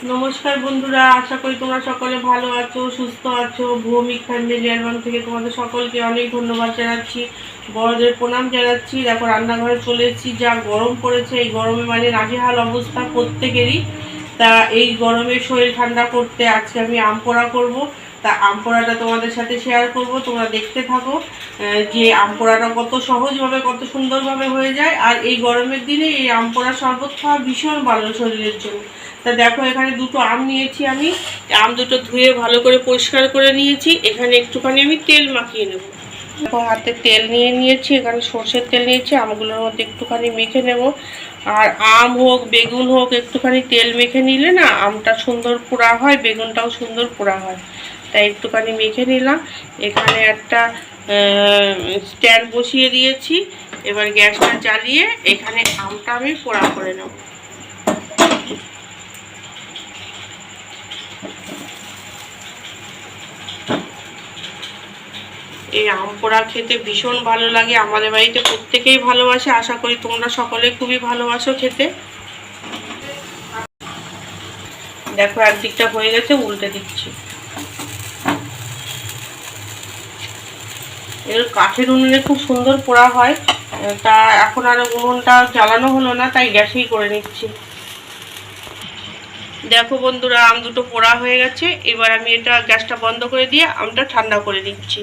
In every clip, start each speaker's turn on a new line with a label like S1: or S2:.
S1: নমস্কার বন্ধুরা, আশা করি তোমরা সকলে ভালো আছো, সুস্থ আছো। ভৌমিক ফ্যামিলি অ্যালবাম থেকে তোমাদের সকলকে অনেক ধন্যবাদ জানাচ্ছি, বড়দের প্রণাম জানাচ্ছি। দেখো রান্নাঘরে চলে এসেছি, যা গরম পড়েছে, এই গরমে মানে নাজেহাল অবস্থা প্রত্যেকেরই। তা এই গরমে শরীর ঠান্ডা করতে আজকে আমি আম পোড়া করবো। তা আম পোড়াটা তোমাদের সাথে শেয়ার করব, তোমরা দেখতে থাকো যে আম পোড়াটা কত সহজভাবে কত সুন্দরভাবে হয়ে যায়। আর এই গরমের দিনে এই আম পোড়া শরবত খাওয়া ভীষণ ভালো শরীরের জন্য। তা দেখো এখানে দুটো আম নিয়েছি আমি, আম দুটো ধুয়ে ভালো করে পরিষ্কার করে নিয়েছি। এখানে একটুখানি আমি তেল মাখিয়ে নেব। দেখো হাতে তেল নিয়ে নিয়েছি, এখানে সর্ষের তেল নিয়েছি, আমগুলোর মধ্যে একটুখানি মেখে নেব। আর আম হোক বেগুন হোক একটুখানি তেল মেখে নিলে না আমটা সুন্দর পোড়া হয়, বেগুনটাও সুন্দর পোড়া হয়। তাই একটুখানি মেখে নিলাম। এখানে একটা স্ট্যান্ড বসিয়ে দিয়েছি। এবার গ্যাসটা জ্বালিয়ে এখানে আমটা আমি পোড়া করে নেব। এই আম পোড়া খেতে ভীষণ ভালো লাগে, আমাদের বাড়িতে প্রত্যেকেই ভালোবাসে। আশা করি তোমরা সকলে খুবই ভালোবাসো খেতে। দেখো একদিকটা হয়ে গেছে, উল্টে দিচ্ছি। এর কাঠের উনুনে খুব সুন্দর পোড়া হয়। তা এখন আর উনুনটা জ্বালানো হলো না, তাই গ্যাসেই করে নিচ্ছি। দেখো বন্ধুরা আম দুটো পোড়া হয়ে গেছে। এবার আমি এটা গ্যাসটা বন্ধ করে দিয়ে আমটা ঠান্ডা করে দিচ্ছি।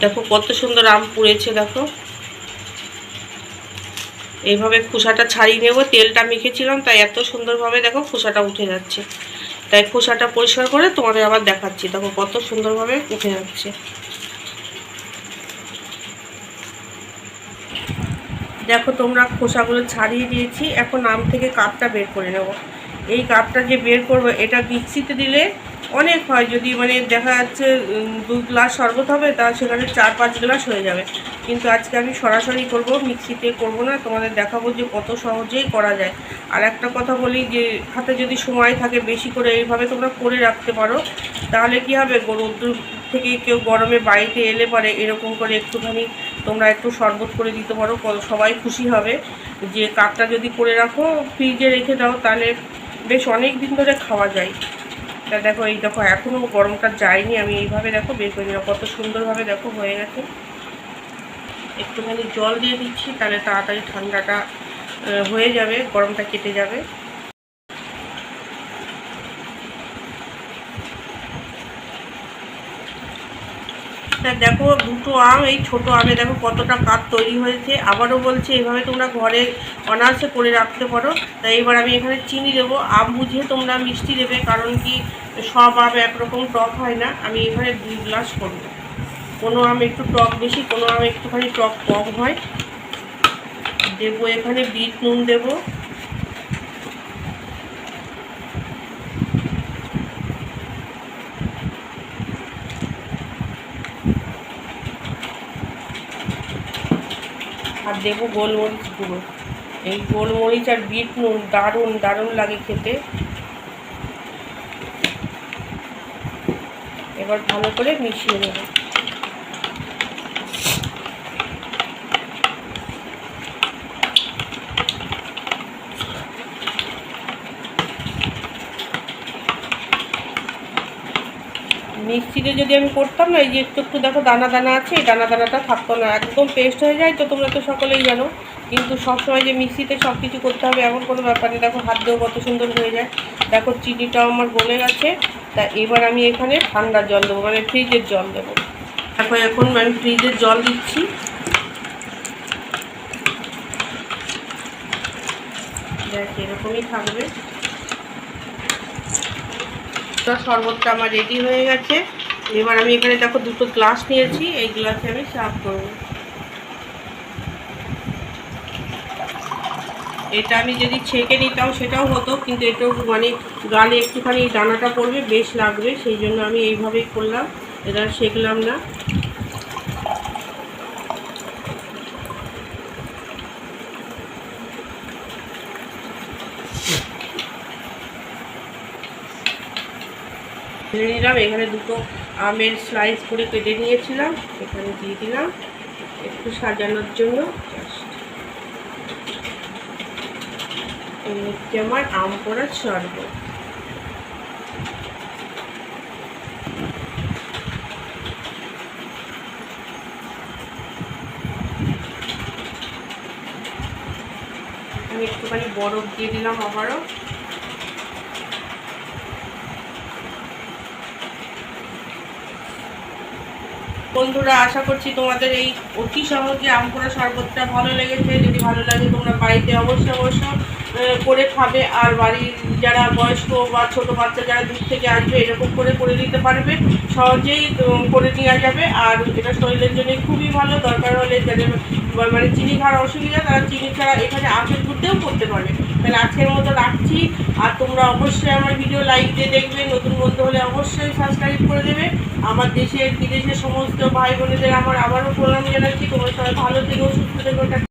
S1: দেখো কত সুন্দর আম পুড়েছে। দেখো এইভাবে খোসাটা ছাড়িয়ে নেব, তেলটা মেখেছিলাম তাই এত সুন্দরভাবে দেখো খোসাটা উঠে যাচ্ছে। তাই খোসাটা পরিষ্কার করে তোমাদের আবার দেখাচ্ছি। দেখো কত সুন্দরভাবে উঠে যাচ্ছে। দেখো তোমরা খোসাগুলো ছাড়িয়ে দিয়েছি, এখন আম থেকে কাপটা বের করে নেব। এই কাপটা যে বের করবো এটা মিক্সিতে দিলে অনেক হয়, যদি মানে দেখা যাচ্ছে 2 গ্লাস শরবত হবে, তা সেখানে 4-5 গ্লাস হয়ে যাবে। কিন্তু আজকে আমি সরাসরি করব, মিক্সিতে করব না, তোমাদের দেখাবো যে কত সহজেই করা যায়। আর একটা কথা বলি, যে হাতে যদি সময় থাকে বেশি করে এইভাবে তোমরা করে রাখতে পারো, তাহলে কি হবে, রোদ্দুর থেকে কেউ গরমে বাড়িতে এলে পরে এরকম করে একটুখানি তোমরা একটু শরবত করে দিতে পারো, সবাই খুশি হবে। যে কাপটা যদি করে রাখো ফ্রিজে রেখে দাও, তাহলে বেশ অনেক দিন ধরে খাওয়া যায়। তা দেখো এই দেখো এখনও গরমটা যায়নি, আমি এইভাবে দেখো বের করে নিলাম, কত সুন্দরভাবে দেখো হয়ে গেছে। একটুখানি জল দিয়ে দিচ্ছি, তাহলে তাড়াতাড়ি ঠান্ডাটা হয়ে যাবে, গরমটা কেটে যাবে। দেখো দুটো আম, এই ছোটো আমে দেখো কতটা কাপ তৈরি হয়েছে। আবারও বলছি এইভাবে তোমরা ঘরে অনায়াসে করে রাখতে পারো। তাই এবার আমি এখানে চিনি দেবো, আম বুঝে তোমরা মিষ্টি দেবে, কারণ কি সব আম একরকম টক হয় না। আমি এখানে 2 গ্লাস করবো, কোনো আম একটু টক বেশি, কোনো আম একটুখানি টক কম হয়। দেবো এখানে বিট নুন দেবো, আর দেবো গোলমরিচ গুঁড়ো। এই গোলমরিচ আর বিট নুন দারুণ দারুণ লাগে খেতে। এবার ভালো করে মিশিয়ে নেব। মিক্সিতে যদি আমি করতাম না, এই যে একটু একটু দেখো দানা দানা আছে, এই দানা দানাটা থাকতো না, একদম পেস্ট হয়ে যায়। তো তোমরা তো সকলেই জানো, কিন্তু সবসময় যে মিক্সিতে সব কিছু করতে হবে এমন কোনো ব্যাপার নেই। দেখো হাত দিয়েও কত সুন্দর হয়ে যায়। দেখো চিনিটাও আমার গলে গেছে। তা এবার আমি এখানে ঠান্ডা জল দেবো, মানে ফ্রিজের জল দেবো। দেখো এখন আমি ফ্রিজের জল দিচ্ছি। দেখ এরকমই থাকবে। শরবতটা আমার রেডি হয়ে গেছে। এবার আমি এখানে দেখো দুটো গ্লাস নিয়েছি, এই গ্লাসে আমি সার্ভ করবো। এটা আমি যদি ছেঁকে নিতাম সেটাও হতো, কিন্তু এটাও মানে গালে একটুখানি দানাটা পড়বে, বেশ লাগবে, সেই জন্য আমি এইভাবেই করলাম, এটা ছেঁকলাম না। ঢেলে নিলাম। এখানে দুটো আমের স্লাইস করে কেটে নিয়েছিলাম, এখানে দিয়ে দিলাম একটু সাজানোর জন্য। হচ্ছে আমার আম পোড়ার শরবত। আমি একটুখানি বরফ দিয়ে দিলাম আবারও। বন্ধুরা, আশা করছি তোমাদের এই অতি সহজে আম পোড়া শরবতটা ভালো লেগেছে। যদি ভালো লাগে তোমরা বাড়িতে অবশ্যই করে খাবে। আর বাড়ির যারা বয়স্ক বা ছোট বাচ্চা যারা দূর থেকে আসবে এরকম করে দিতে পারবে, সহজেই করে নেওয়া যাবে। আর এটা শরীরের জন্য খুবই ভালো। দরকার হলে যাদের মানে চিনি খাওয়ার অসুবিধা তারা চিনি ছাড়া এখানে আখের দুধেও করতে পারবে। তাহলে আজকের মতো রাখছি। আর তোমরা অবশ্যই আমার ভিডিও লাইক দিয়ে দেখবে, নতুন বন্ধু হলে অবশ্যই সাবস্ক্রাইব করে দেবে। আমার দেশের বিদেশের সমস্ত ভাই বোনেদের আমার আবারও প্রণাম জানাচ্ছি। তোমরা সবাই ভালো থেকো, সুস্থ থেকো।